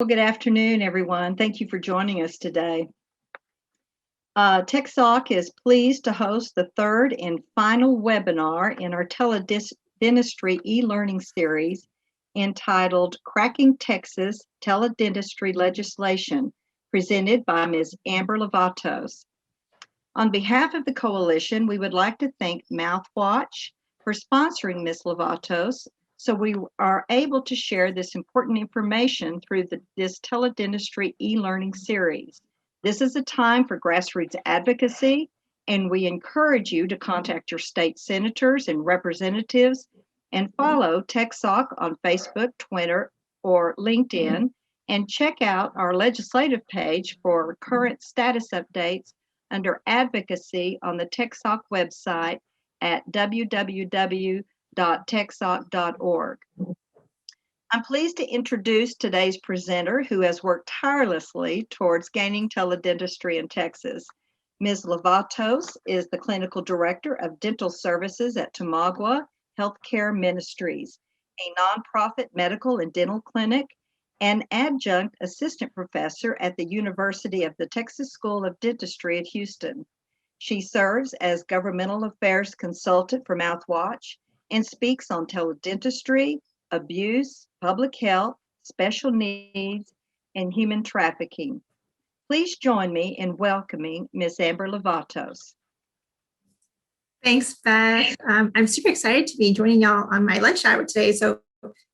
Well, good afternoon, everyone. Thank you for joining us today. TechSoc is pleased to host the third and final webinar in our teledentistry e-learning series entitled Cracking Texas Teledentistry Legislation, presented by Ms. Amber Levatos. On behalf of the coalition, we would like to thank Mouthwatch for sponsoring Ms. Levatos, so we are able to share this important information through this teledentistry e-learning series. This is a time for grassroots advocacy, and we encourage you to contact your state senators and representatives and follow TechSoc on Facebook, Twitter, or LinkedIn, and check out our legislative page for current status updates under advocacy on the TechSoc website at www.techsoc.org. I'm pleased to introduce today's presenter, who has worked tirelessly towards gaining teledentistry in Texas. Ms. Levatos is the Clinical Director of Dental Services at Tamagua Healthcare Ministries, a nonprofit medical and dental clinic, and adjunct assistant professor at the University of the Texas School of Dentistry at Houston. She serves as governmental affairs consultant for Mouthwatch and speaks on teledentistry, abuse, public health, special needs, and human trafficking. Please join me in welcoming Ms. Amber Levatos. Thanks, Beth. I'm super excited to be joining y'all on my lunch hour today. So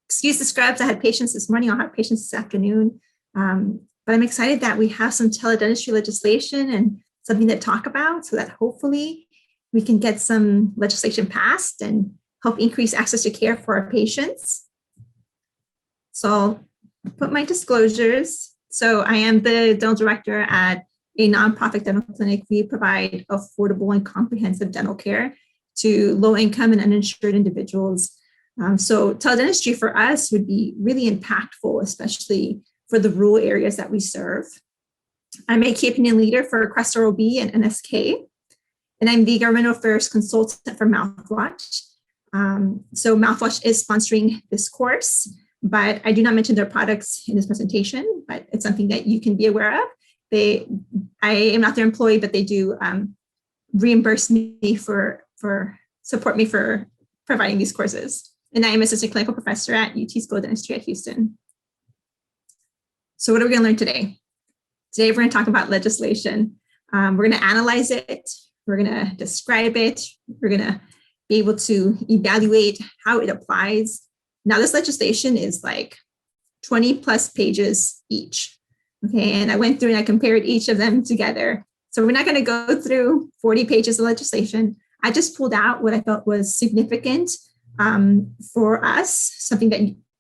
excuse the scrubs. I had patients this morning. I'll have patients this afternoon. But I'm excited that we have some teledentistry legislation and something to talk about so that hopefully we can get some legislation passed and help increase access to care for our patients. So I'll put my disclosures. So I am the dental director at a nonprofit dental clinic. We provide affordable and comprehensive dental care to low-income and uninsured individuals. So teledentistry for us would be really impactful, especially for the rural areas that we serve. I'm a key opinion leader for Crestor OB and NSK, and I'm the government affairs consultant for Mouthwatch. So Mouthwatch is sponsoring this course, but I do not mention their products in this presentation, but it's something that you can be aware of. I am not their employee, but they do reimburse me for support me for providing these courses. And I am assistant clinical professor at UT School of Dentistry at Houston. So what are we going to learn today? Today, we're going to talk about legislation. We're going to analyze it. We're going to describe it. We're going to be able to evaluate how it applies. Now, this legislation is like 20 plus pages each. Okay, and I went through and I compared each of them together. So we're not going to go through 40 pages of legislation. I just pulled out what I felt was significant for us,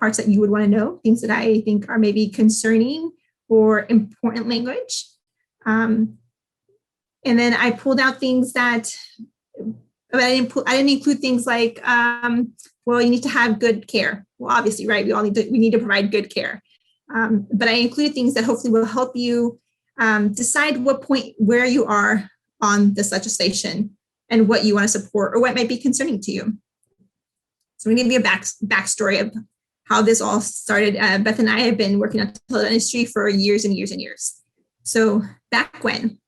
parts that you would want to know, things that I think are maybe concerning or important language. And then I pulled out things that, I didn't include things like, well, you need to have good care. Well, obviously, right, we need to provide good care. But I included things that hopefully will help you decide where you are on this legislation and what you want to support or what might be concerning to you. So I'm going to give you a backstory of how this all started. Beth and I have been working on teledentistry for years and years and years. So back when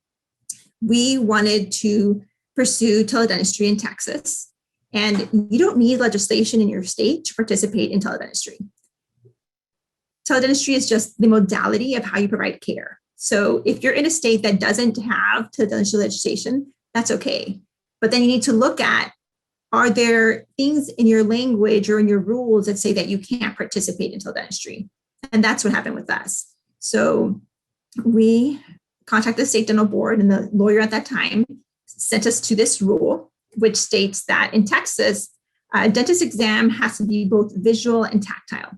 we wanted to pursue teledentistry in Texas, and you don't need legislation in your state to participate in teledentistry. Teledentistry is just the modality of how you provide care. So if you're in a state that doesn't have teledentistry legislation, that's okay. But then you need to look at, are there things in your language or in your rules that say that you can't participate in teledentistry? And that's what happened with us. So we contacted the state dental board, and the lawyer at that time sent us to this rule, which states that in Texas, a dentist exam has to be both visual and tactile.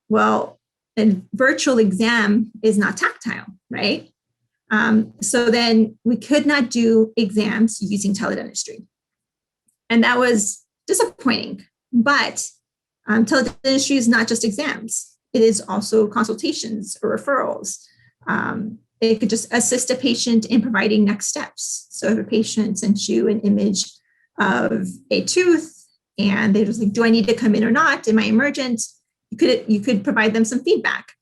Well, a virtual exam is not tactile, right? So then we could not do exams using teledentistry. And that was disappointing. But teledentistry is not just exams. It is also consultations or referrals. It could just assist a patient in providing next steps. So if a patient sends you an image of a tooth and they're just like, do I need to come in or not? Am I emergent? You could provide them some feedback.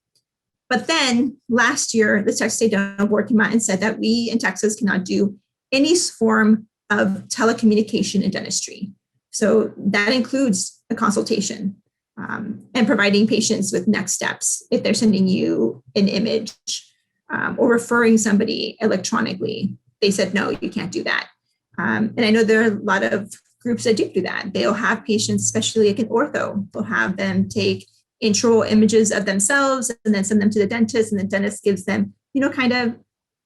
But then last year, the Texas State Dental Board came out and said that we in Texas cannot do any form of telecommunication in dentistry. So that includes a consultation and providing patients with next steps if they're sending you an image or referring somebody electronically. They said, no, you can't do that. And I know there are a lot of groups that do that. They'll have patients, especially like in ortho, they'll have them take intro images of themselves and then send them to the dentist, and the dentist gives them, kind of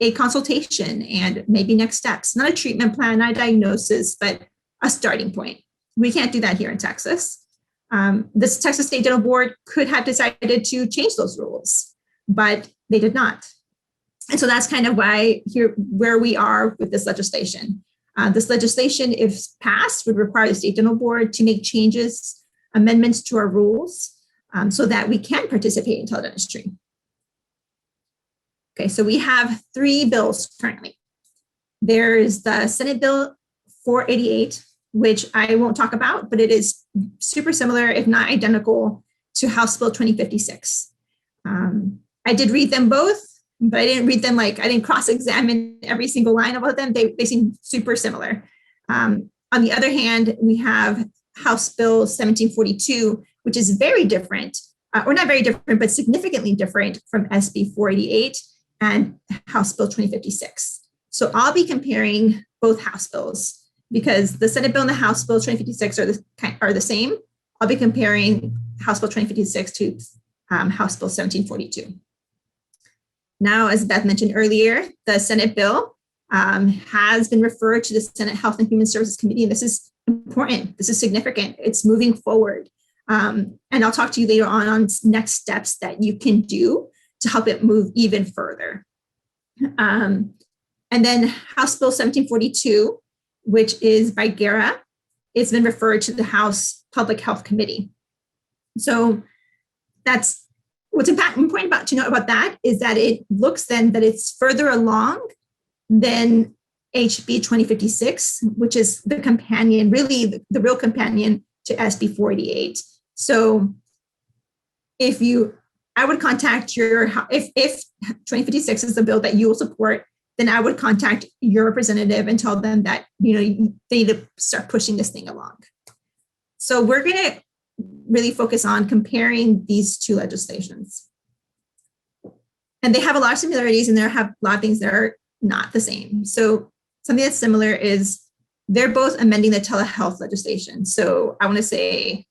a consultation and maybe next steps, not a treatment plan, not a diagnosis, but a starting point. We can't do that here in Texas. This Texas State Dental Board could have decided to change those rules, but they did not. And so that's kind of where we are with this legislation. This legislation, if passed, would require the State Dental Board to make changes, amendments to our rules, so that we can participate in teledentistry. Okay, so we have 3 bills currently. There's the Senate Bill 488, which I won't talk about, but it is super similar, if not identical, to House Bill 2056. I did read them both, but I didn't read them I didn't cross-examine every single line about them. They seem super similar. On the other hand, we have House Bill 1742, which is very different, or not very different, but significantly different from SB 488 and House Bill 2056. So I'll be comparing both House bills because the Senate bill and the House Bill 2056 are the same. I'll be comparing House Bill 2056 to House Bill 1742. Now, as Beth mentioned earlier, the Senate bill has been referred to the Senate Health and Human Services Committee, and this is important. This is significant. It's moving forward. And I'll talk to you later on next steps that you can do to help it move even further. And then House Bill 1742, which is by GERA, it's been referred to the House Public Health Committee. So that's what's important to know about that is that it looks then that it's further along than HB 2056, which is the companion, really the real companion to SB 488. So I would contact if 2056 is the bill that you will support, then I would contact your representative and tell them that, they need to start pushing this thing along. So we're going to really focus on comparing these 2 legislations. And they have a lot of similarities and there have a lot of things that are not the same. So something that's similar is they're both amending the telehealth legislation. So I want to say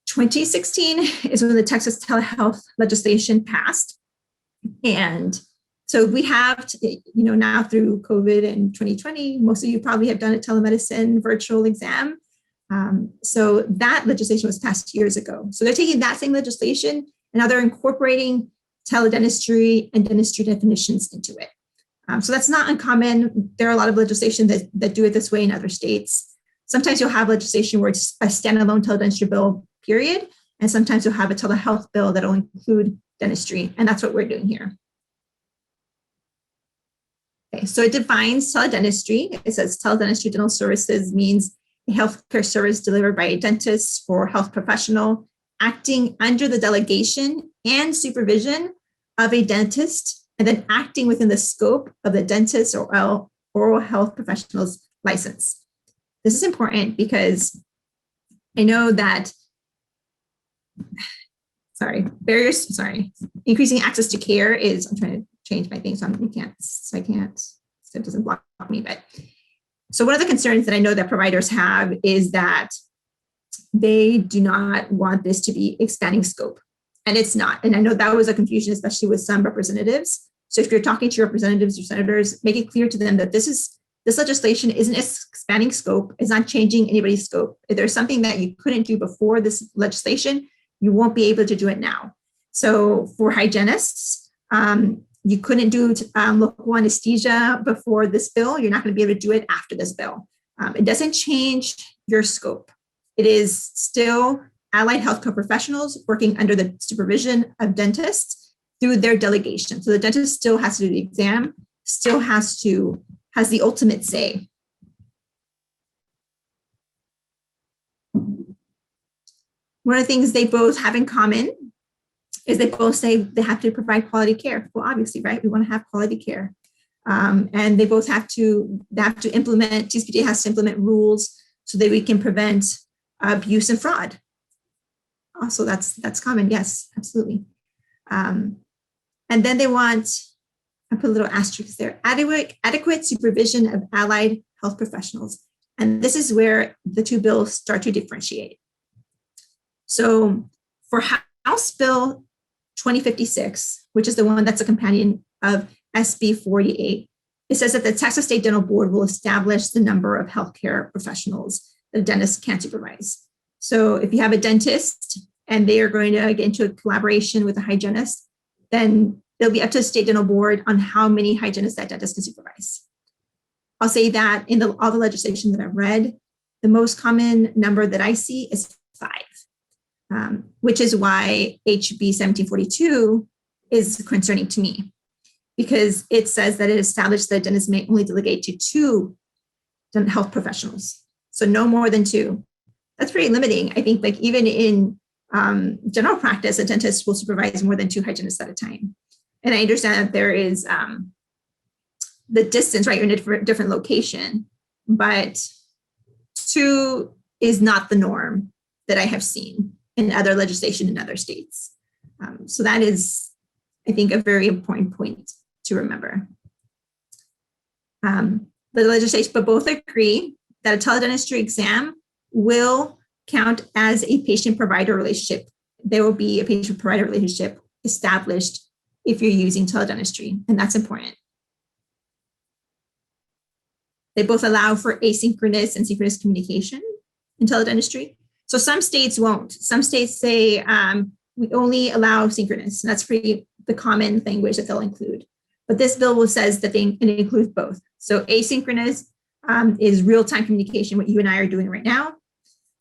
2016 is when the Texas telehealth legislation passed. And so we have, now through COVID and 2020, most of you probably have done a telemedicine virtual exam. So that legislation was passed years ago. So they're taking that same legislation and now they're incorporating teledentistry and dentistry definitions into it. So that's not uncommon. There are a lot of legislation that do it this way in other states. Sometimes you'll have legislation where it's a standalone teledentistry bill, period. And sometimes you'll have a telehealth bill that'll include dentistry. And that's what we're doing here. Okay, so it defines teledentistry. It says teledentistry dental services means a healthcare service delivered by a dentist or health professional acting under the delegation and supervision of a dentist and then acting within the scope of the dentist or oral health professional's license. This is important because I know that, increasing access to care is, I'm trying to change my thing so it doesn't block me. But so one of the concerns that I know that providers have is that they do not want this to be expanding scope. And it's not. And I know that was a confusion, especially with some representatives. So if you're talking to your representatives or senators, make it clear to them that this legislation isn't expanding scope, it's not changing anybody's scope. If there's something that you couldn't do before this legislation, you won't be able to do it now. So for hygienists, you couldn't do local anesthesia before this bill. You're not going to be able to do it after this bill. It doesn't change your scope. It is still allied healthcare professionals working under the supervision of dentists through their delegation. So the dentist still has to do the exam, still has the ultimate say. One of the things they both have in common is they both say they have to provide quality care. Well, obviously, right? We want to have quality care. And they both have to implement, TSPJ has to implement rules so that we can prevent abuse and fraud. Also, that's common. Yes, absolutely. And then they want, I put a little asterisk there, adequate supervision of allied health professionals. And this is where the two bills start to differentiate. So for House Bill 2056, which is the one that's a companion of SB 48, it says that the Texas State Dental Board will establish the number of healthcare professionals that a dentist can supervise. So if you have a dentist and they are going to get into a collaboration with a hygienist, then it'll be up to the State Dental Board on how many hygienists that dentist can supervise. I'll say that in all the legislation that I've read, the most common number that I see is 5, which is why HB 1742 is concerning to me, because it says that it established that dentists may only delegate to 2 health professionals. So no more than 2. That's pretty limiting. I think like even in general practice, a dentist will supervise more than 2 hygienists at a time. And I understand that there is the distance, right? You're in a different location, but 2 is not the norm that I have seen in other legislation in other states. So that is, I think, a very important point to remember. The legislation, but both agree that a teledentistry exam will count as a patient-provider relationship. There will be a patient-provider relationship established if you're using teledentistry, and that's important. They both allow for asynchronous and synchronous communication in teledentistry. So some states won't. Some states say we only allow synchronous, and that's pretty the common language that they'll include. But this bill says that it includes both. So asynchronous is real-time communication, what you and I are doing right now,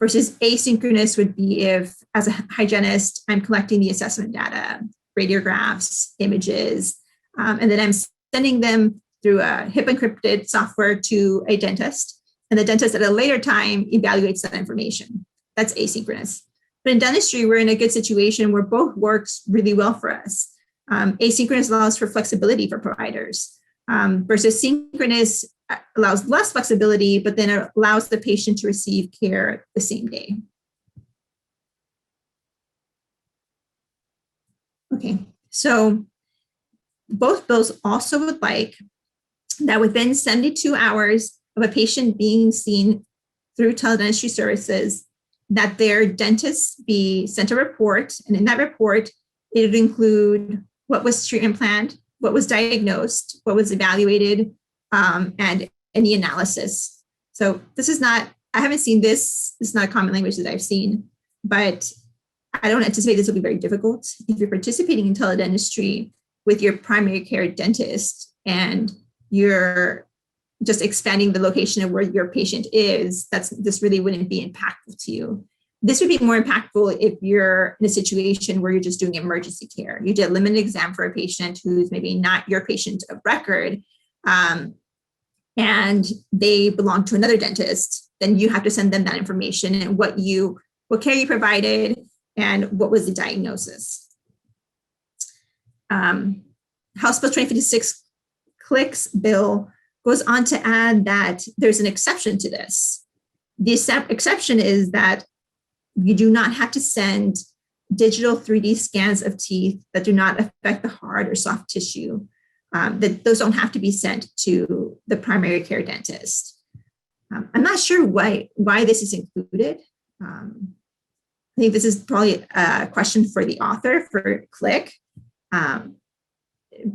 versus asynchronous would be if, as a hygienist, I'm collecting the assessment data, radiographs, images, and then I'm sending them through a HIPAA encrypted software to a dentist, and the dentist at a later time evaluates that information. That's asynchronous. But in dentistry, we're in a good situation where both works really well for us. Asynchronous allows for flexibility for providers, versus synchronous allows less flexibility, but then it allows the patient to receive care the same day. Okay, so both bills also would like that within 72 hours of a patient being seen through teledentistry services, that their dentist be sent a report, and in that report, it would include what was treatment planned, what was diagnosed, what was evaluated, and any analysis. So this is not, I haven't seen this is not a common language that I've seen, but I don't anticipate this will be very difficult. If you're participating in teledentistry with your primary care dentist and you're just expanding the location of where your patient is, this really wouldn't be impactful to you. This would be more impactful if you're in a situation where you're just doing emergency care. You did a limited exam for a patient who's maybe not your patient of record, and they belong to another dentist, then you have to send them that information and what care you provided and what was the diagnosis. House Bill 2056 clicks bill goes on to add that there's an exception to this. The exception is that you do not have to send digital 3D scans of teeth that do not affect the hard or soft tissue. That those don't have to be sent to the primary care dentist. I'm not sure why this is included. I think this is probably a question for the author, for Click,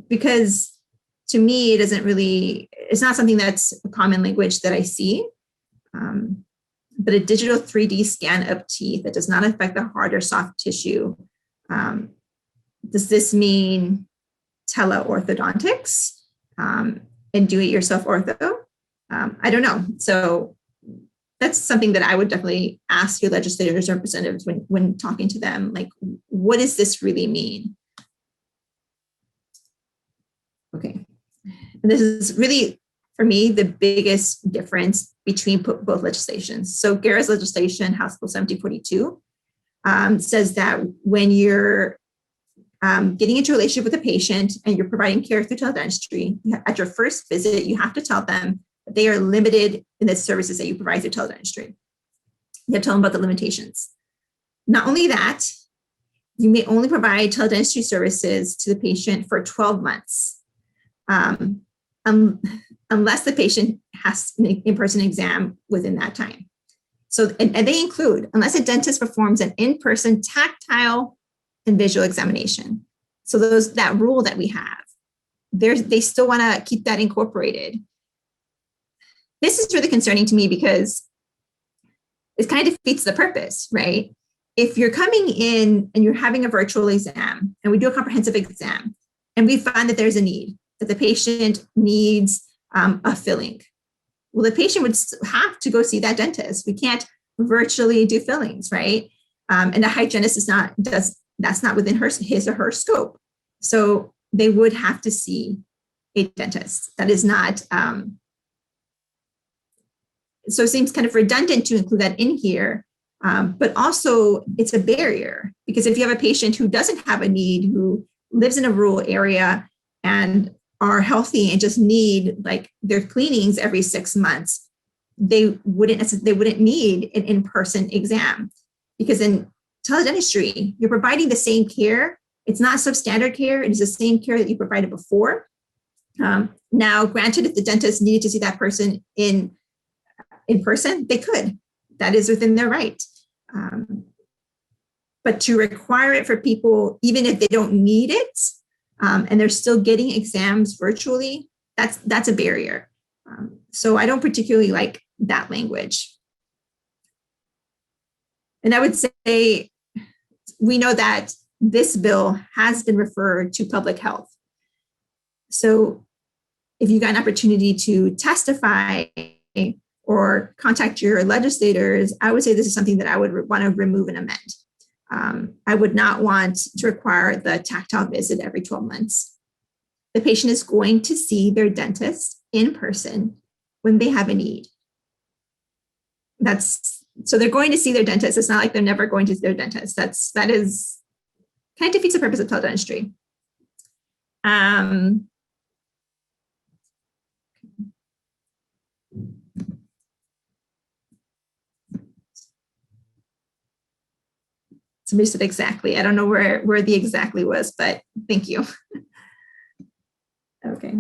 because to me, it's not something that's a common language that I see. But a digital 3D scan of teeth that does not affect the hard or soft tissue. Does this mean teleorthodontics and do-it-yourself ortho? I don't know. So that's something that I would definitely ask your legislators or representatives when talking to them, like, what does this really mean? Okay. And this is really, for me, the biggest difference between both legislations. So Guerra's legislation, House Bill 1742, says that when you're getting into a relationship with a patient and you're providing care through teledentistry, at your first visit, you have to tell them that they are limited in the services that you provide through teledentistry. You have to tell them about the limitations. Not only that, you may only provide teledentistry services to the patient for 12 months, unless the patient has an in-person exam within that time. So, and they include, unless a dentist performs an in-person tactile and visual examination. So that rule that we have, they still want to keep that incorporated. This is really concerning to me because it kind of defeats the purpose, right? If you're coming in and you're having a virtual exam and we do a comprehensive exam and we find that there's a need, that the patient needs a filling, well, the patient would have to go see that dentist. We can't virtually do fillings, right? And the hygienist that's not within his or her scope. So they would have to see a dentist. That is not, so it seems kind of redundant to include that in here, but also it's a barrier because if you have a patient who doesn't have a need, who lives in a rural area and are healthy and just need like their cleanings every 6 months, they wouldn't need an in-person exam because in teledentistry, you're providing the same care. It's not substandard care. It is the same care that you provided before. Now, granted, if the dentist needed to see that person in person, they could. That is within their right. But to require it for people, even if they don't need it, and they're still getting exams virtually, that's a barrier. So I don't particularly like that language. And I would say we know that this bill has been referred to public health. So if you got an opportunity to testify or contact your legislators, I would say this is something that I would want to remove and amend. I would not want to require the tactile visit every 12 months. The patient is going to see their dentist in person when they have a need. So they're going to see their dentist. It's not like they're never going to see their dentist. That is kind of defeats the purpose of teledentistry. Somebody said exactly. I don't know where the exactly was, but thank you. Okay.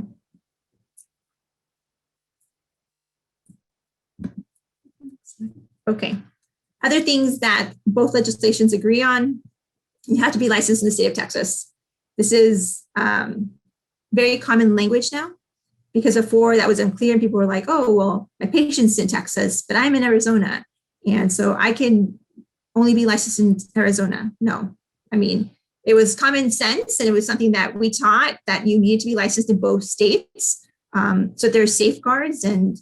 Okay. Other things that both legislations agree on, you have to be licensed in the state of Texas. This is very common language now because before that was unclear and people were like, oh, well, my patient's in Texas, but I'm in Arizona. And so I can only be licensed in Arizona. No, I mean, it was common sense and it was something that we taught that you need to be licensed in both states. So there's safeguards and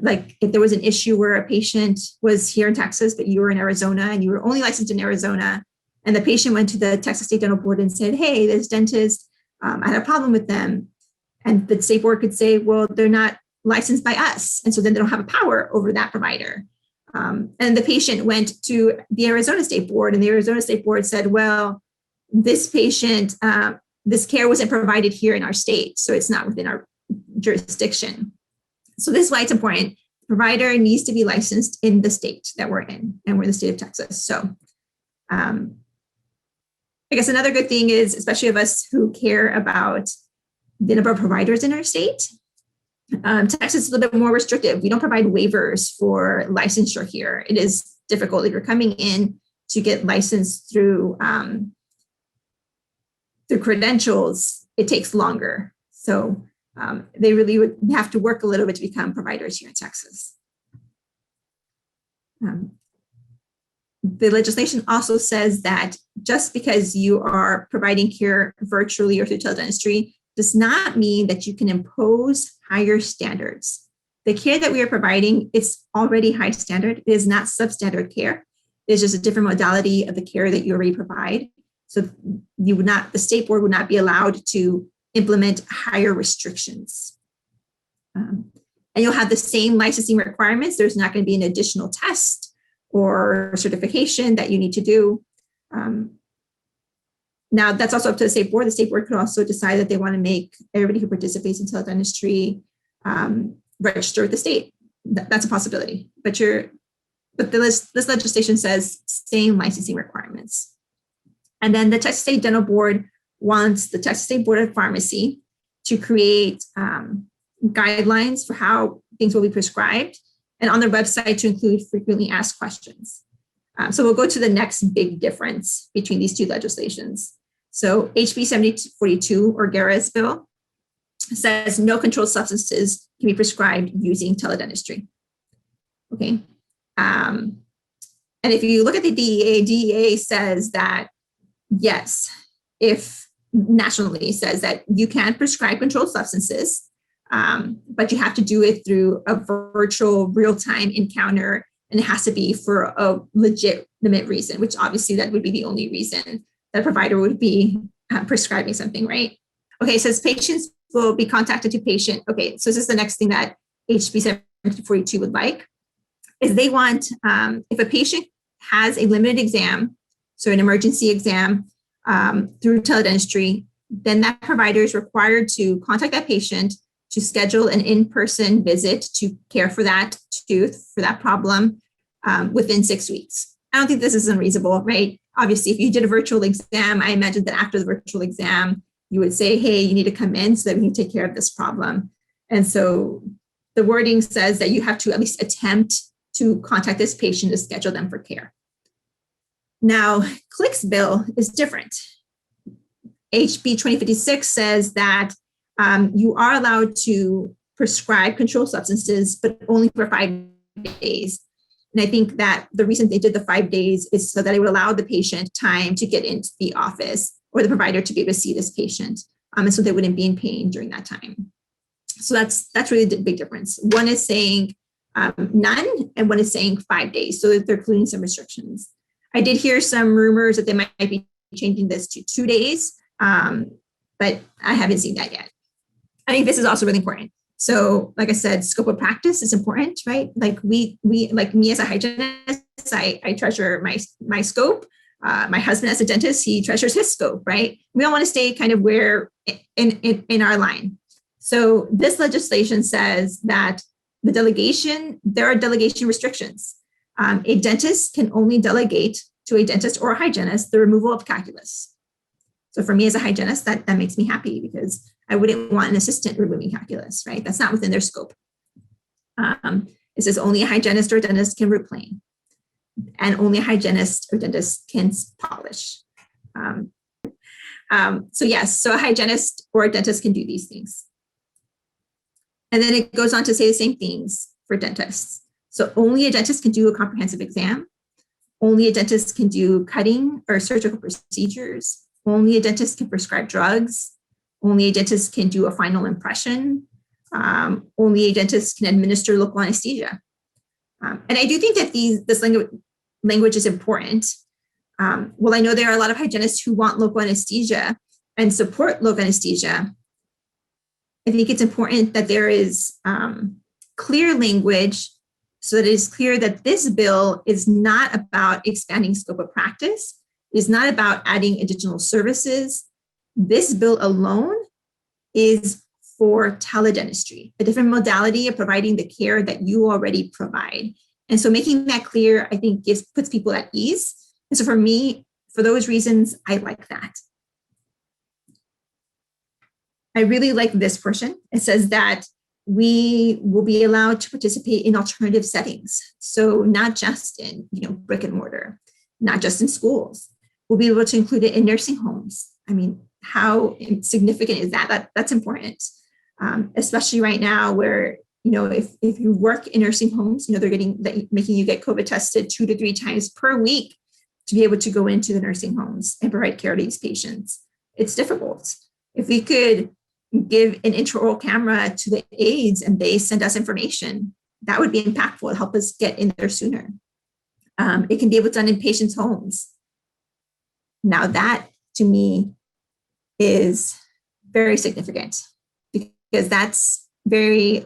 like if there was an issue where a patient was here in Texas, but you were in Arizona and you were only licensed in Arizona, and the patient went to the Texas State Dental Board and said, hey, this dentist, I had a problem with them. And the state board could say, well, they're not licensed by us. And so then they don't have a power over that provider. And the patient went to the Arizona State Board and the Arizona State Board said, well, this patient, this care wasn't provided here in our state, so it's not within our jurisdiction. So this is why it's important. The provider needs to be licensed in the state that we're in, and we're in the state of Texas. So I guess another good thing is, especially of us who care about the number of providers in our state, Texas is a little bit more restrictive. We don't provide waivers for licensure here. It is difficult if you're coming in to get licensed through credentials. It takes longer. So they really would have to work a little bit to become providers here in Texas. The legislation also says that just because you are providing care virtually or through teledentistry does not mean that you can impose higher standards. The care that we are providing, it's already high standard. It is not substandard care. It's just a different modality of the care that you already provide. So the state board would not be allowed to implement higher restrictions. And you'll have the same licensing requirements. There's not going to be an additional test or certification that you need to do. Now, that's also up to the state board. The state board could also decide that they want to make everybody who participates in teledentistry register with the state. That's a possibility. But this legislation says same licensing requirements. And then the Texas State Dental Board wants the Texas State Board of Pharmacy to create guidelines for how things will be prescribed, and on their website to include frequently asked questions. So we'll go to the next big difference between these two legislations. So HB 7042, or Guerra's bill, says no controlled substances can be prescribed using teledentistry. Okay. And if you look at the DEA says that, yes, if nationally says that you can prescribe controlled substances, but you have to do it through a virtual real-time encounter, and it has to be for a legitimate reason, which obviously that would be the only reason that provider would be prescribing something, right? Okay, it says patients will be contacted to patient. Okay, so this is the next thing that HB 7042 would like, is they want, if a patient has a limited exam, so an emergency exam through teledentistry, then that provider is required to contact that patient to schedule an in-person visit to care for that tooth, for that problem, within 6 weeks. I don't think this is unreasonable, right? Obviously, if you did a virtual exam, I imagine that after the virtual exam, you would say, hey, you need to come in so that we can take care of this problem. And so the wording says that you have to at least attempt to contact this patient to schedule them for care. Now, CLIC's bill is different. HB 2056 says that you are allowed to prescribe controlled substances, but only for 5 days. And I think that the reason they did the 5 days is so that it would allow the patient time to get into the office or the provider to be able to see this patient, and so they wouldn't be in pain during that time. So that's really the big difference. One is saying none, and one is saying 5 days. So they're including some restrictions. I did hear some rumors that they might be changing this to 2 days, but I haven't seen that yet. I think this is also really important. So, like I said, scope of practice is important, right? Like we like me as a hygienist, I treasure my scope. My husband as a dentist, he treasures his scope, right? We all want to stay kind of where in our line. So this legislation says that there are delegation restrictions. A dentist can only delegate to a dentist or a hygienist the removal of calculus. So for me as a hygienist, that makes me happy, because I wouldn't want an assistant removing calculus, right? That's not within their scope. It says only a hygienist or dentist can root plane, and only a hygienist or dentist can polish. So yes, so a hygienist or a dentist can do these things. And then it goes on to say the same things for dentists. So only a dentist can do a comprehensive exam. Only a dentist can do cutting or surgical procedures. Only a dentist can prescribe drugs. Only a dentist can do a final impression. Only a dentist can administer local anesthesia. And I do think that this language is important. Well, I know there are a lot of hygienists who want local anesthesia and support local anesthesia. I think it's important that there is clear language so that it is clear that this bill is not about expanding scope of practice. It is not about adding additional services. This bill alone is for teledentistry, a different modality of providing the care that you already provide. And so making that clear, I think, puts people at ease. And so for me, for those reasons, I like that. I really like this portion. It says that we will be allowed to participate in alternative settings. So not just in brick and mortar, not just in schools. We'll be able to include it in nursing homes. I mean, how significant is that? That's important, especially right now where, if you work in nursing homes, they're making you get COVID tested 2 to 3 times per week to be able to go into the nursing homes and provide care to these patients. It's difficult. If we could give an intraoral camera to the aides and they send us information, that would be impactful to help us get in there sooner. It can be able to done in patients' homes. Now that, to me, is very significant, because that's very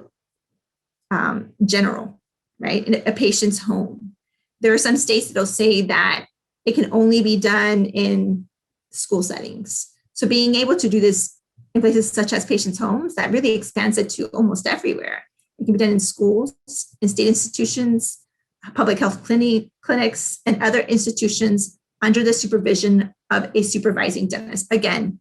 general, right? In a patient's home. There are some states that'll say that it can only be done in school settings. So being able to do this in places such as patients' homes, that really expands it to almost everywhere. It can be done in schools, in state institutions, public health clinics, and other institutions under the supervision of a supervising dentist. Again,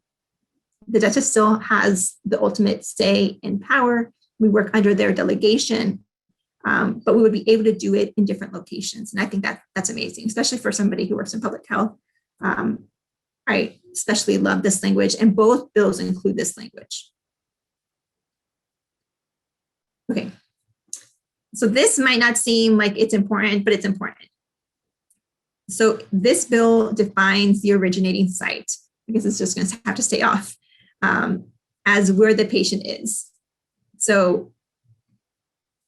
the dentist still has the ultimate say and power. We work under their delegation, but we would be able to do it in different locations. And I think that's amazing, especially for somebody who works in public health. I especially love this language, and both bills include this language. Okay, so this might not seem like it's important, but it's important. So this bill defines the originating site, because it's just going to have to stay off, as where the patient is. So,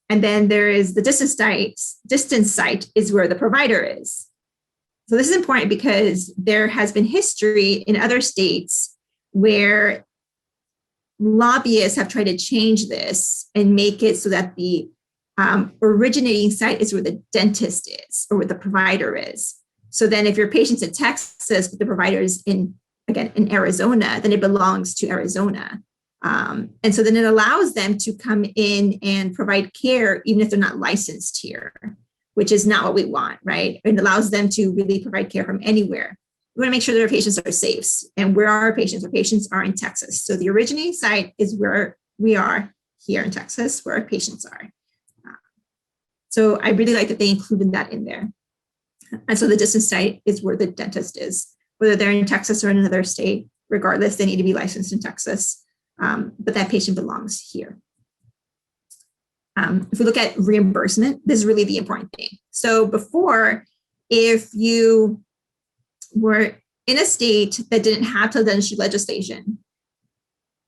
and then there is the distance site is where the provider is. So this is important because there has been history in other states where lobbyists have tried to change this and make it so that the originating site is where the dentist is or where the provider is. So then if your patient's in Texas, but the provider is in Arizona, then it belongs to Arizona. And so then it allows them to come in and provide care, even if they're not licensed here, which is not what we want, right? It allows them to really provide care from anywhere. We want to make sure that our patients are safe. And where are our patients? Our patients are in Texas. So the originating site is where we are here in Texas, where our patients are. So I really like that they included that in there. And so the distance site is where the dentist is, whether they're in Texas or in another state, regardless, they need to be licensed in Texas. But that patient belongs here. If we look at reimbursement, this is really the important thing. So before, if you were in a state that didn't have teledentistry legislation,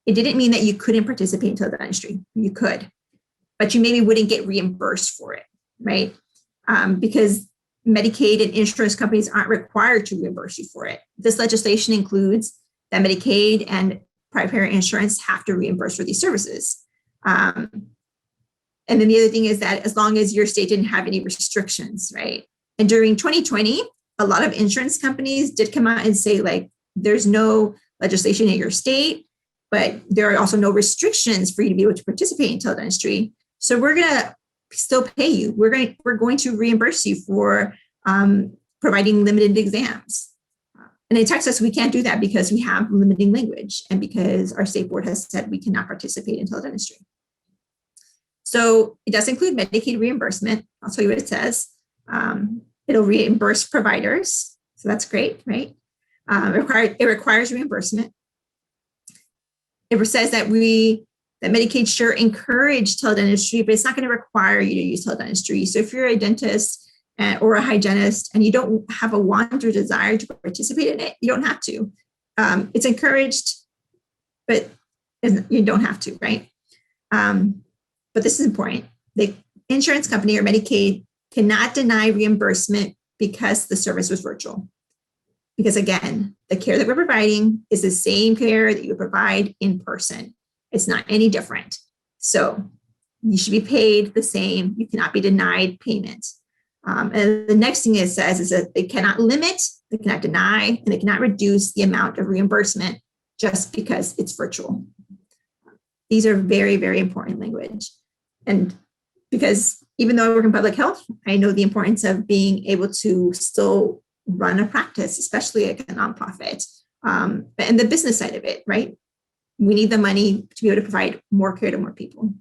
it didn't mean that you couldn't participate in teledentistry. You could, but you maybe wouldn't get reimbursed for it, right? Because Medicaid and insurance companies aren't required to reimburse you for it. This legislation includes that Medicaid and private payer insurance have to reimburse for these services. And then the other thing is that as long as your state didn't have any restrictions, right? And during 2020, a lot of insurance companies did come out and say, like, there's no legislation in your state, but there are also no restrictions for you to be able to participate in teledentistry. So we're going to still pay you. We're going to reimburse you for providing limited exams. And in Texas, we can't do that because we have limiting language and because our state board has said we cannot participate in teledentistry. So it does include Medicaid reimbursement. I'll tell you what it says. It'll reimburse providers. So that's great, right? It requires reimbursement. It says that Medicaid sure encourage teledentistry, but it's not going to require you to use teledentistry. So if you're a dentist or a hygienist and you don't have a want or desire to participate in it, you don't have to. It's encouraged, but you don't have to, right? But this is important. The insurance company or Medicaid cannot deny reimbursement because the service was virtual. Because again, the care that we're providing is the same care that you provide in person. It's not any different. So you should be paid the same. You cannot be denied payment. And the next thing it says is that they cannot limit, they cannot deny, and they cannot reduce the amount of reimbursement just because it's virtual. These are very, very important language. And because even though I work in public health, I know the importance of being able to still run a practice, especially like a nonprofit, and the business side of it, right? We need the money to be able to provide more care to more people.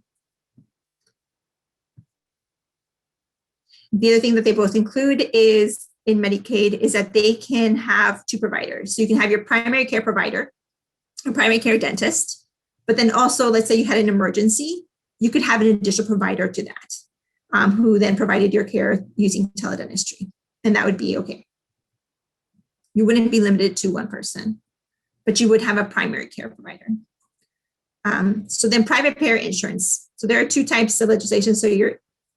The other thing that they both include is in Medicaid is that they can have two providers. So you can have your primary care provider, a primary care dentist, but then also, let's say you had an emergency, you could have an additional provider to that, who then provided your care using teledentistry, and that would be okay. You wouldn't be limited to one person, but you would have a primary care provider. So then private payer insurance. So there are two types of legislation. So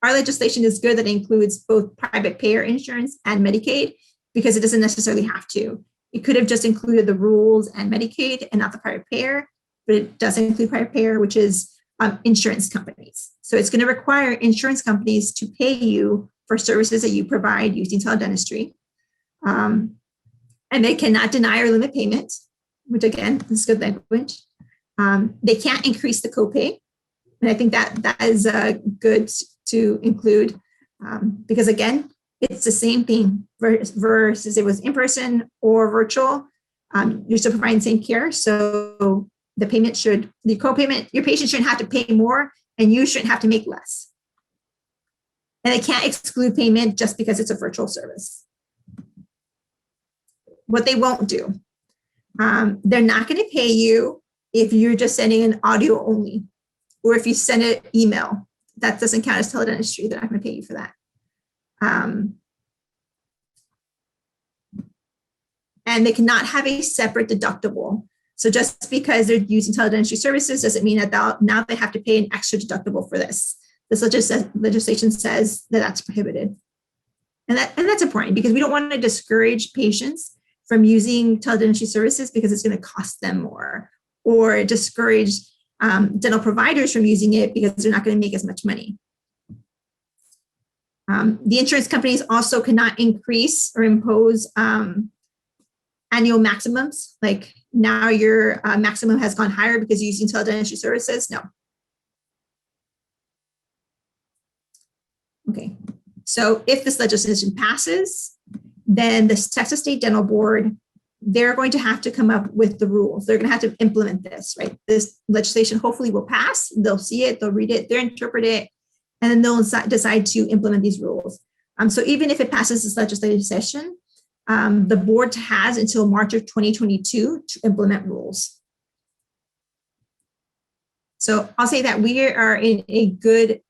our legislation is good that includes both private payer insurance and Medicaid because it doesn't necessarily have to. It could have just included the rules and Medicaid and not the private payer, but it does include private payer, which is insurance companies. So it's going to require insurance companies to pay you for services that you provide using teledentistry. And they cannot deny or limit payment, which again is good language. They can't increase the copay. And I think that is good to include because again, it's the same thing versus it was in person or virtual. You're still providing the same care. So the copayment, your patient shouldn't have to pay more and you shouldn't have to make less. And they can't exclude payment just because it's a virtual service. What they won't do, they're not going to pay you if you're just sending an audio only, or if you send an email. That doesn't count as teledentistry. They're not going to pay you for that. And they cannot have a separate deductible. So just because they're using teledentistry services doesn't mean that now they have to pay an extra deductible for this. This legislation says that that's prohibited. And that's important because we don't want to discourage patients from using teledentistry services because it's going to cost them more, or discourage dental providers from using it because they're not going to make as much money. The insurance companies also cannot increase or impose annual maximums. Like now your maximum has gone higher because you're using teledentistry services. No. Okay. So if this legislation passes, then the Texas State Dental Board, they're going to have to come up with the rules. They're going to have to implement this, right? This legislation hopefully will pass. They'll see it, they'll read it, they'll interpret it, and then they'll decide to implement these rules. So even if it passes this legislative session, the board has until March of 2022 to implement rules. So I'll say that we are in a good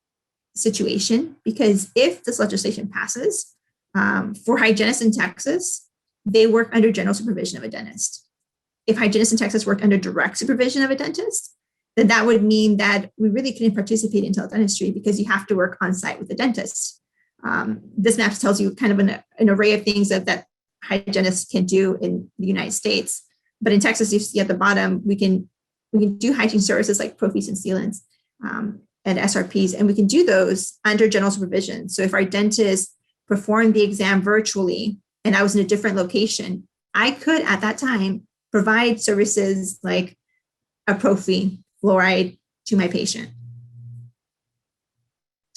situation because if this legislation passes, for hygienists in Texas, they work under general supervision of a dentist. If hygienists in Texas work under direct supervision of a dentist, then that would mean that we really couldn't participate in teledentistry because you have to work on site with the dentist. This map tells you kind of an array of things that hygienists can do in the United States. But in Texas, you see at the bottom, we can do hygiene services like prophies and sealants and SRPs, and we can do those under general supervision. So if our dentist performed the exam virtually and I was in a different location, I could at that time provide services like a prophy, fluoride to my patient.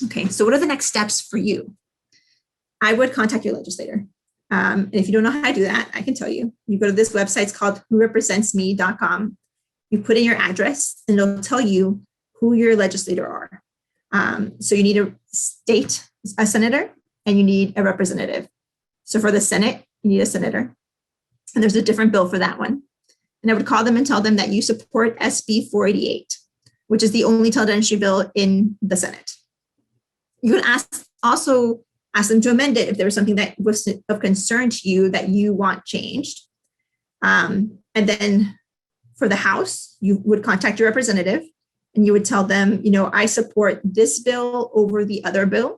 Okay, so what are the next steps for you? I would contact your legislator. And if you don't know how to do that, I can tell you. You go to this website, it's called whorepresentsme.com. You put in your address and it'll tell you who your legislator are. So you need a senator, and you need a representative. So for the Senate, you need a senator. And there's a different bill for that one. And I would call them and tell them that you support SB 488, which is the only teledentistry bill in the Senate. You would also ask them to amend it if there was something that was of concern to you that you want changed. And then for the House, you would contact your representative and you would tell them, I support this bill over the other bill.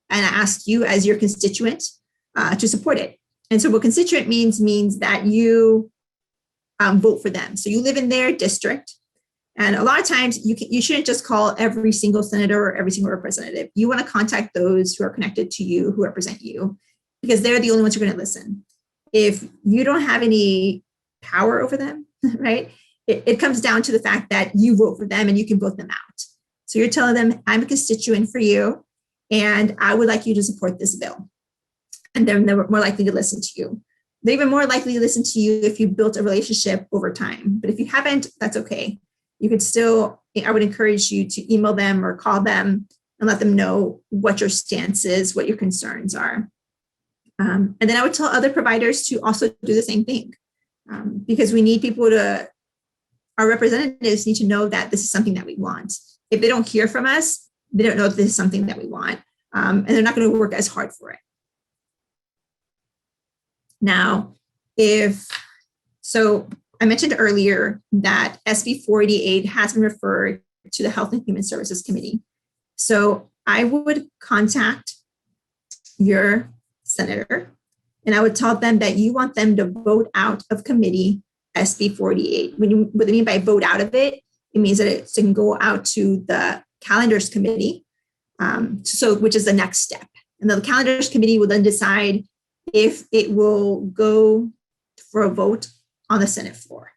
And I ask you as your constituent to support it. And so what constituent means that you vote for them. So you live in their district. And a lot of times you shouldn't just call every single senator or every single representative. You want to contact those who are connected to you, who represent you, because they're the only ones who are going to listen. If you don't have any power over them, right, it comes down to the fact that you vote for them and you can vote them out. So you're telling them, I'm a constituent for you, and I would like you to support this bill. And then they're more likely to listen to you. They're even more likely to listen to you if you built a relationship over time. But if you haven't, that's okay. You could still, I would encourage you to email them or call them and let them know what your stance is, what your concerns are. And then I would tell other providers to also do the same thing because we need people our representatives need to know that this is something that we want. If they don't hear from us, they don't know that this is something that we want, and they're not going to work as hard for it. Now, I mentioned earlier that SB 488 has been referred to the Health and Human Services Committee. So I would contact your senator and I would tell them that you want them to vote out of committee SB 48. What I mean by vote out of it, it means that it can go out to the calendars committee, which is the next step. And the calendars committee will then decide if it will go for a vote on the Senate floor.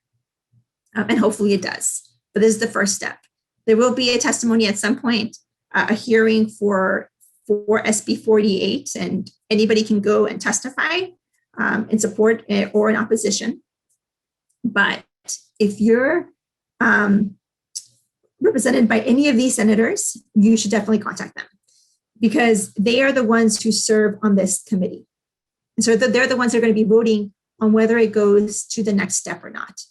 And hopefully it does. But this is the first step. There will be a testimony at some point, a hearing for SB 48, and anybody can go and testify in support or in opposition. But if you're represented by any of these senators, you should definitely contact them, because they are the ones who serve on this committee. And so they're the ones that are going to be voting on whether it goes to the next step or not.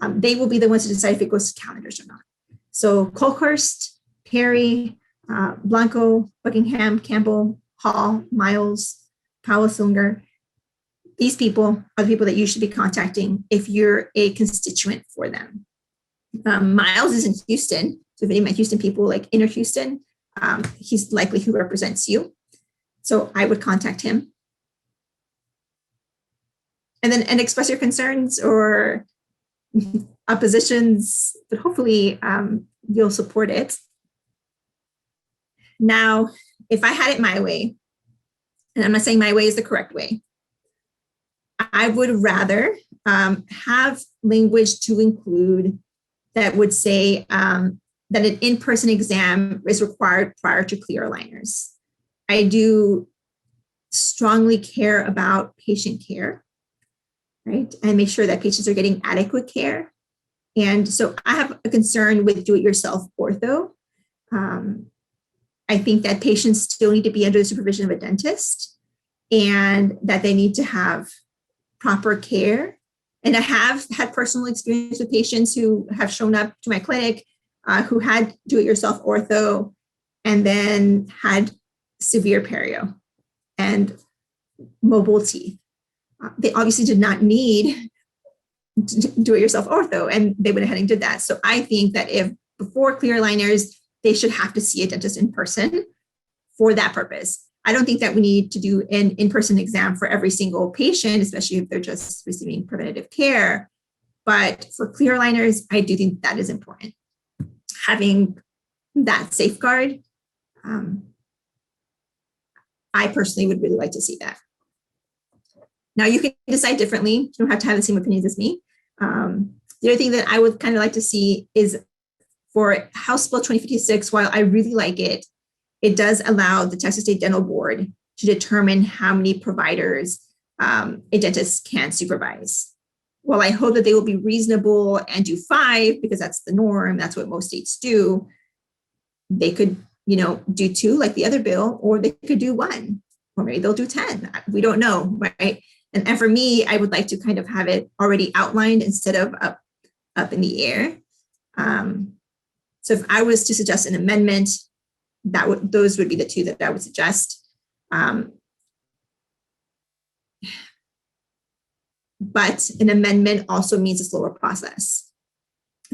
They will be the ones to decide if it goes to calendars or not. So Colhurst, Perry, Blanco, Buckingham, Campbell, Hall, Miles, Powell, Sillinger, these people are the people that you should be contacting if you're a constituent for them. Miles is in Houston. So if any of my Houston people like Inner Houston, he's likely who represents you. So I would contact him. And express your concerns or oppositions, but hopefully you'll support it. Now, if I had it my way, and I'm not saying my way is the correct way, I would rather have language to include that would say that an in-person exam is required prior to clear aligners. I do strongly care about patient care, right? And make sure that patients are getting adequate care. And so I have a concern with do-it-yourself ortho. I think that patients still need to be under the supervision of a dentist, and that they need to have proper care. And I have had personal experience with patients who have shown up to my clinic who had do-it-yourself ortho and then had severe perio and mobile teeth. They obviously did not need do-it-yourself ortho, and they went ahead and did that. So I think that if before clear aligners, they should have to see a dentist in person for that purpose. I don't think that we need to do an in-person exam for every single patient, especially if they're just receiving preventative care. But for clear aligners, I do think that is important. Having that safeguard, I personally would really like to see that. Now, you can decide differently. You don't have to have the same opinions as me. The other thing that I would kind of like to see is for House Bill 2056, while I really like it, it does allow the Texas State Dental Board to determine how many providers a dentist can supervise. While I hope that they will be reasonable and do 5, because that's the norm, that's what most states do, they could, do 2 like the other bill, or they could do 1, or maybe they'll do 10. We don't know, right? And for me, I would like to kind of have it already outlined instead of up in the air. So if I was to suggest an amendment, those would be the 2 that I would suggest. But an amendment also means a slower process.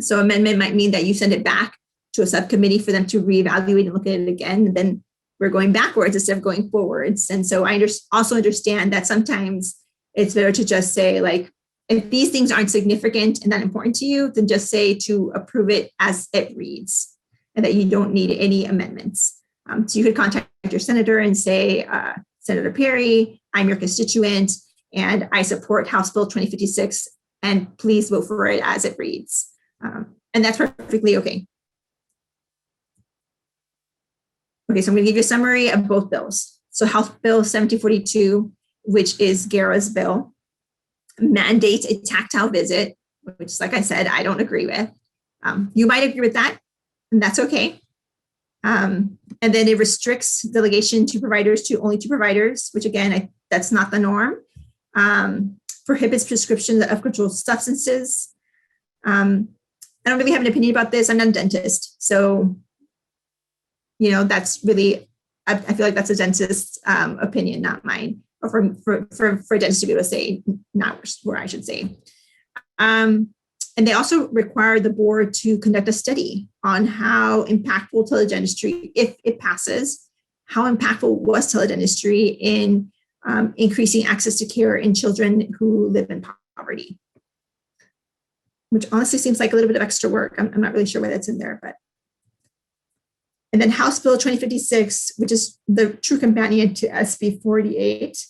So amendment might mean that you send it back to a subcommittee for them to reevaluate and look at it again. And then we're going backwards instead of going forwards. And so I also understand that sometimes it's better to just say, like, if these things aren't significant and that important to you, then just say to approve it as it reads, and that you don't need any amendments. So you could contact your senator and say, Senator Perry, I'm your constituent, and I support House Bill 2056, and please vote for it as it reads. And that's perfectly okay. Okay, so I'm going to give you a summary of both bills. So House Bill 1742, which is Guerra's bill, mandates a tactile visit, which, like I said, I don't agree with. You might agree with that, and that's okay. And then it restricts delegation to providers to only 2 providers, which again, that's not the norm. Prohibits prescription of controlled substances. I don't really have an opinion about this. I'm not a dentist. So, that's really, I feel like that's a dentist's opinion, not mine. Or for a dentist to be able to say, not where I should say. And they also require the board to conduct a study on how impactful teledentistry, if it passes, how impactful was teledentistry in increasing access to care in children who live in poverty, which honestly seems like a little bit of extra work. I'm not really sure why that's in there, but. And then House Bill 2056, which is the true companion to SB 48,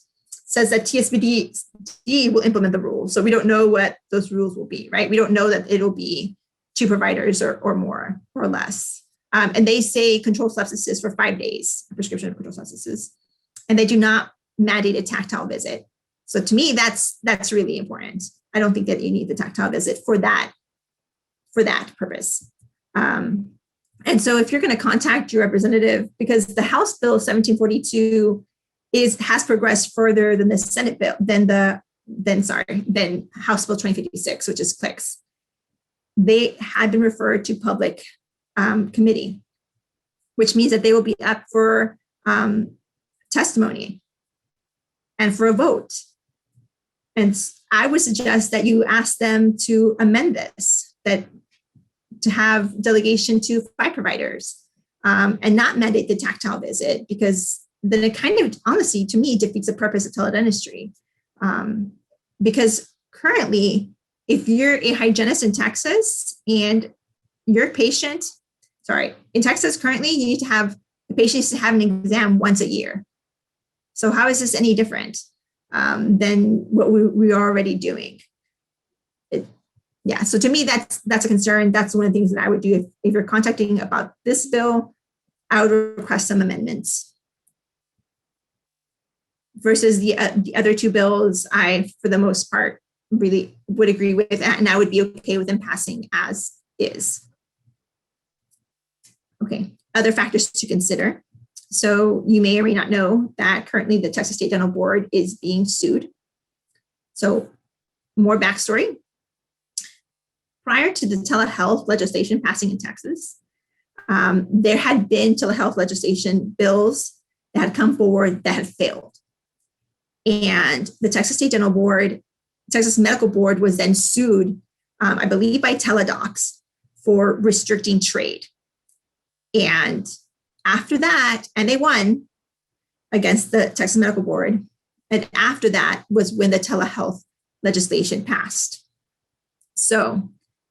says that TSBD will implement the rules. So we don't know what those rules will be, right? We don't know that it'll be 2 providers or more or less. And they say controlled substances for 5 days, prescription of controlled substances, and they do not mandate a tactile visit. So to me, that's really important. I don't think that you need the tactile visit for that purpose. And so if you're going to contact your representative, because the House Bill 1742 has progressed further than the Senate bill, than House Bill 2056, which is clicks. They had been referred to public committee, which means that they will be up for testimony and for a vote. And I would suggest that you ask them to amend this, to have delegation to 5 providers and not mandate the tactile visit, because then it kind of, honestly, to me, defeats the purpose of teledentistry. Because currently, if you're a hygienist in Texas and your patient, in Texas currently, you need to have the patient needs to have an exam once a year. So how is this any different than what we are already doing? So to me, that's a concern. That's one of the things that I would do if you're contacting about this bill. I would request some amendments. Versus the other 2 bills, I, for the most part, really would agree with that, and I would be okay with them passing as is. Okay, other factors to consider. So you may or may not know that currently the Texas State Dental Board is being sued. So more backstory. Prior to the telehealth legislation passing in Texas, there had been telehealth legislation bills that had come forward that had failed. And the Texas State Dental Board, Texas Medical Board was then sued, I believe by Teledocs, for restricting trade. And after that, and they won against the Texas Medical Board. And after that was when the telehealth legislation passed. So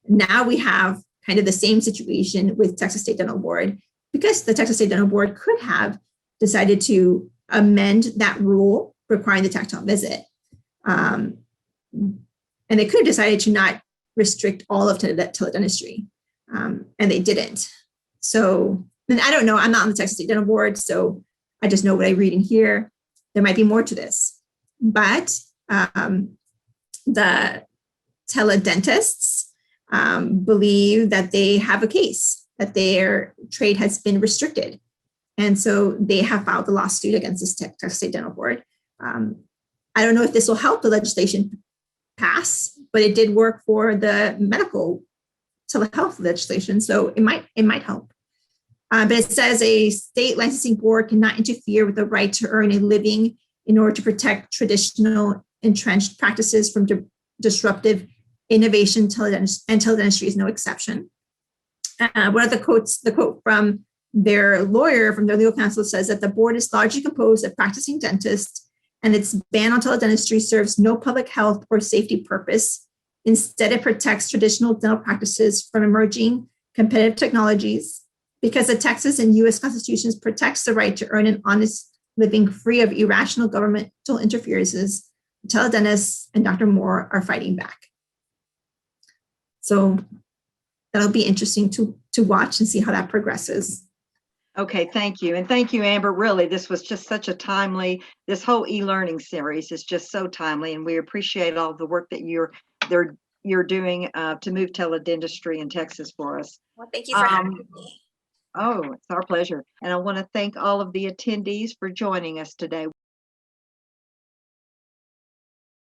now we have kind of the same situation with Texas State Dental Board, because the Texas State Dental Board could have decided to amend that rule requiring the tactile visit. And they could have decided to not restrict all of teledentistry, and they didn't. So, and I don't know, I'm not on the Texas State Dental Board, so I just know what I read in here. There might be more to this, but the teledentists believe that they have a case, that their trade has been restricted. And so they have filed a lawsuit against the Texas State Dental Board. I don't know if this will help the legislation pass, but it did work for the medical telehealth legislation, so it might help. But it says a state licensing board cannot interfere with the right to earn a living in order to protect traditional entrenched practices from disruptive innovation, and teledentistry is no exception. One of the quote from their lawyer, from their legal counsel, says that the board is largely composed of practicing dentists, and its ban on teledentistry serves no public health or safety purpose. Instead, it protects traditional dental practices from emerging competitive technologies, because the Texas and U.S. constitutions protects the right to earn an honest living free of irrational governmental interferences. Teledentists and Dr. Moore are fighting back. So that'll be interesting to watch and see how that progresses. Okay, thank you. And thank you, Amber. Really, this was just such a timely, this whole e-learning series is just so timely, and we appreciate all the work that you're doing to move teledentistry in Texas for us. Well, thank you for having me. Oh, it's our pleasure. And I want to thank all of the attendees for joining us today.